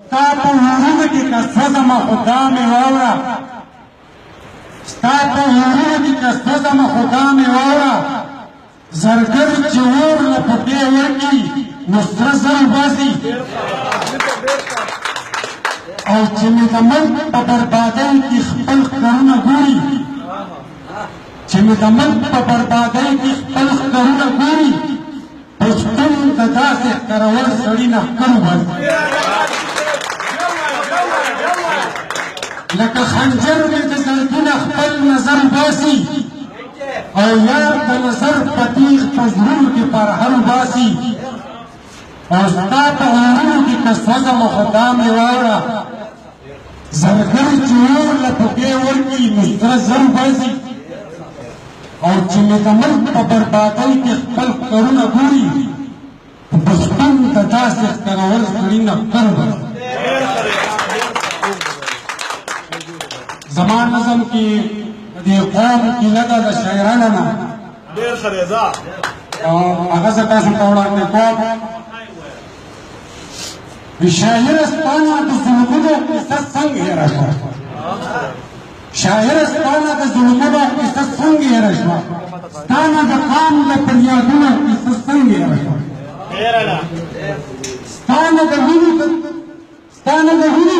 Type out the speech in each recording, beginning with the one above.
ستا په ورونو کې که سوځمه خو دا مې واوره ستا په ورونو کې که سوځمه خو دا مې واوره زرګر چې اور له پټې ورکړي نو سره زر وباسي او چې مې د ملک په بربادۍ کې خپل ښکرونه ګوري چې مې د ملک په بربادۍ کې خپل ښکرونه ګوري پښتون د داسې ښکرور سړي نه ښکر وباسي لکه خنجر مې د زړګونه خپل نظر باسي او یار د نظر په تیغ په زړونو کې پرهر باسي او ستا په غرونو کې که سوځمه خو دا مې واوره زرګر چې اور له پښې ورکړي نو سره زر باسي او چې مې د ملک په بربادۍ کې خپل ښکرونه ګوري پښتون د داسې ښکرور سړي نه ښکر وباسي زمان نظم کی دی قوم کی لگا دا شاعرانه نه ډېر خریزا هغه زه تاسو ته وړاندې کوم شاعرستانه د ظلمونو قصه څنګه هېره شوه شاعرستانه د ظلمونو قصه څنګه هېره شوه ستانه د قام د فریادونو قصه څنګه هېره شوه ستانه د وینو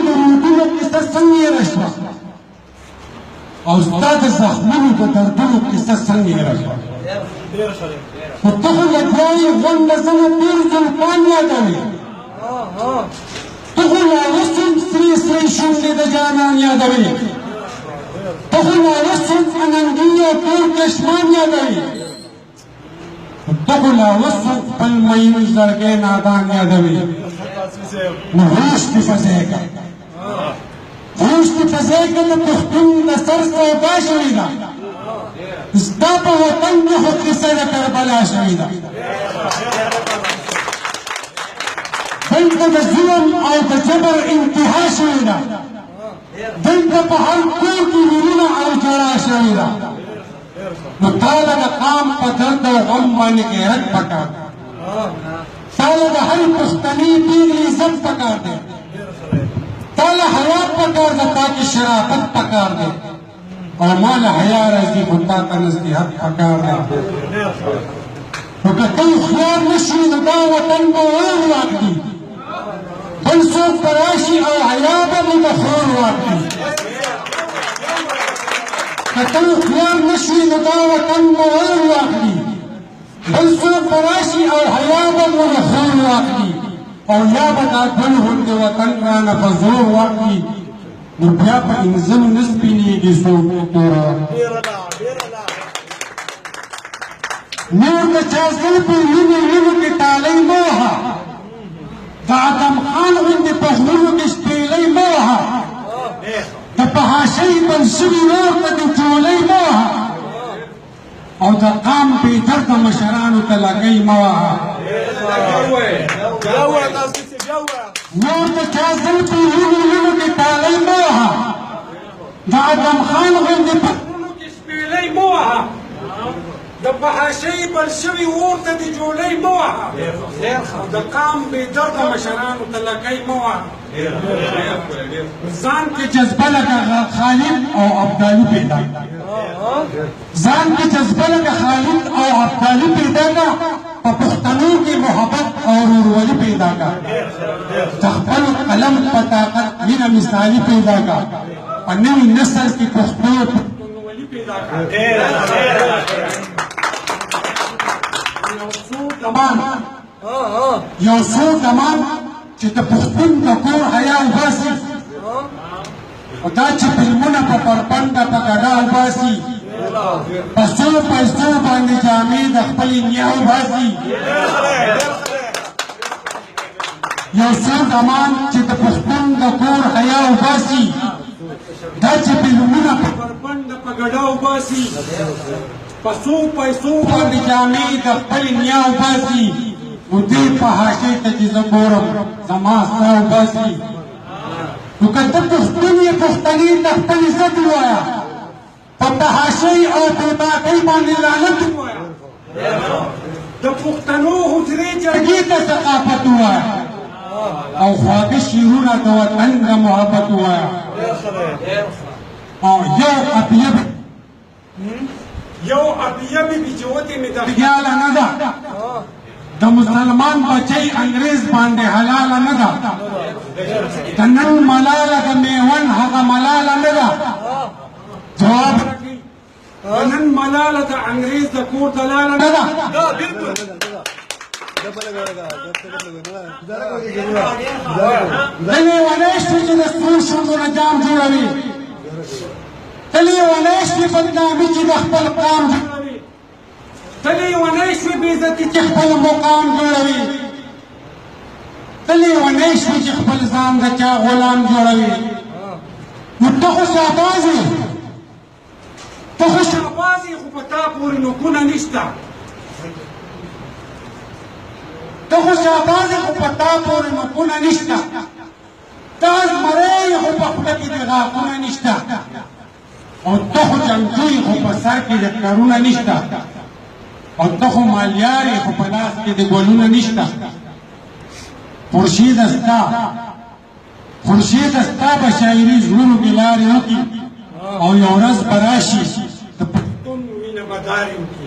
د روټونو قصه څنګه هېره شوه او ستا د زخمونو د دردونو قصه څنګه هېره شوه خو ته خو لګیایې غونډه زنه تېر زلفان یادوې ته خو لاوسم سرې سرې شونډې د جانان یادوې ته خو لاوسم اننګي او تور کشمان یادوې ته خو لاوسم خپل مین زړګی نادان یادوې نو هوش دې په ځای کړه هوش دې په ځای کړه د پښتون د سر سودا شوې ده ستا په وطن کې خو قصه د کربلا شوې ده دلته د ظلم او د جبر انتها شوې ده دلته په هر کور کې وینونه او ژړا شوې ده نو تاله د قام په درد او غم باندې غیرت پکار ده تاله د هر پښتني پیغلې عزت پکار دی تاله حیا پکار ده تاکې شرافت پکار دی او مال حیا راځي خو تا ته نصیحت پکار دی نو که ته هوښیار نه شي نو دا وطن به اور واخلي بل څوک به راشي او حیا به مو د خور واخلي که ته هوښیار نه شي نو دا وطن به اور واخلي بل څوک به راشي او حیا به مو د خور واخلي او یا به دا ګل غوندې وطن رانه په زور واخلي نو بیا په انځلو نه سپینېږي څوک توره نور د چا زلفې وینې وینو کې ټالۍ مه وهه د ادم خان غوندې په غرونو کې شپېلۍ مه وهه د فحاشۍ بل شوي اور ته د جولۍ مه وهه او د قام بېدرده مشرانو ته لګۍ مه وهه نور د چا زلفې وینې وینو کې ټالۍ مه وهه د ادم خان غوندې په غرونو کې شپېلۍ مه وهه د فحاشۍ بل شوي اور ته د جولۍ مه وهه او د قام بېدرده مشرانو ته لګۍ مه وهه ځان کې جذبه لکه خالد او ابدالي پیدا ځان کې جذبه لکه خالد او ابدالي پیدا کړه په پښتنو کې محبت او ورورولي پیدا کړه د خپل قلم په طاقت مینه مثالي پیدا کړه په نوي نسل کې پښتو پښتونولي پیدا کړه یو څو کمان چې د پښتون د کور حیا وباسي او دا چې فلمونه په پرپنډه په ګډا وباسي په څو پیسو باندې جامې د خپلې نیا وباسي یو څو کمان چې د پښتون د کور حیا وباسي دا چې فلمونه په پرپنډه په ګډا وباسي په څو پیسو باندې جامې د خپلې نیا وباسي نو دې فحاشۍ ته چې زه ګورم زما ستا وباسي نو که ته پښتون یې پښتنې ته خپل عزت ووایه په فحاشۍ او بېباکۍ باندې لعنت ووایه د پښتنو حجرې جرګې ته ثقافت ووایه او خواږه شعرونه د وطن د محبت ووایه او یو ابیبي بجوتې مې د خیاله نه ده د مسلمان بچی انګریز باندې حلاله نه ده د نن ملاله د میوند هغه ملاله نه ده جواب راکړي د نن ملاله د انګریز د کور دلاله نه ده د لیونۍ شپې چې د سپین شونډو نه جام جوړوي د لیونۍ شپې بدنامي چې د خپل قام جوړوي د لیونۍ شپې بېعزتي چې خپل مقام جوړوي د لیونۍ شپې چې خپل ځان د چا غلام جوړوي نو ته خو شهباز یې ته خو شهباز یې خو په تا پورې نوکونه نشته ته خو شهباز یې خو په تا پورې نوکونه نشته ته زمری یې خو په خوله کې د غاښونه نشته او ته خو جنګجو یې خو په سر کې د کرونه نشته او ته خو مالیار یې خو په لاس کې د ګلونه نشته خورشیده ستا په شاعري زړونو کې لارې وکړي او یو ورځ به راشي د پښتون وینه به دارې وکړي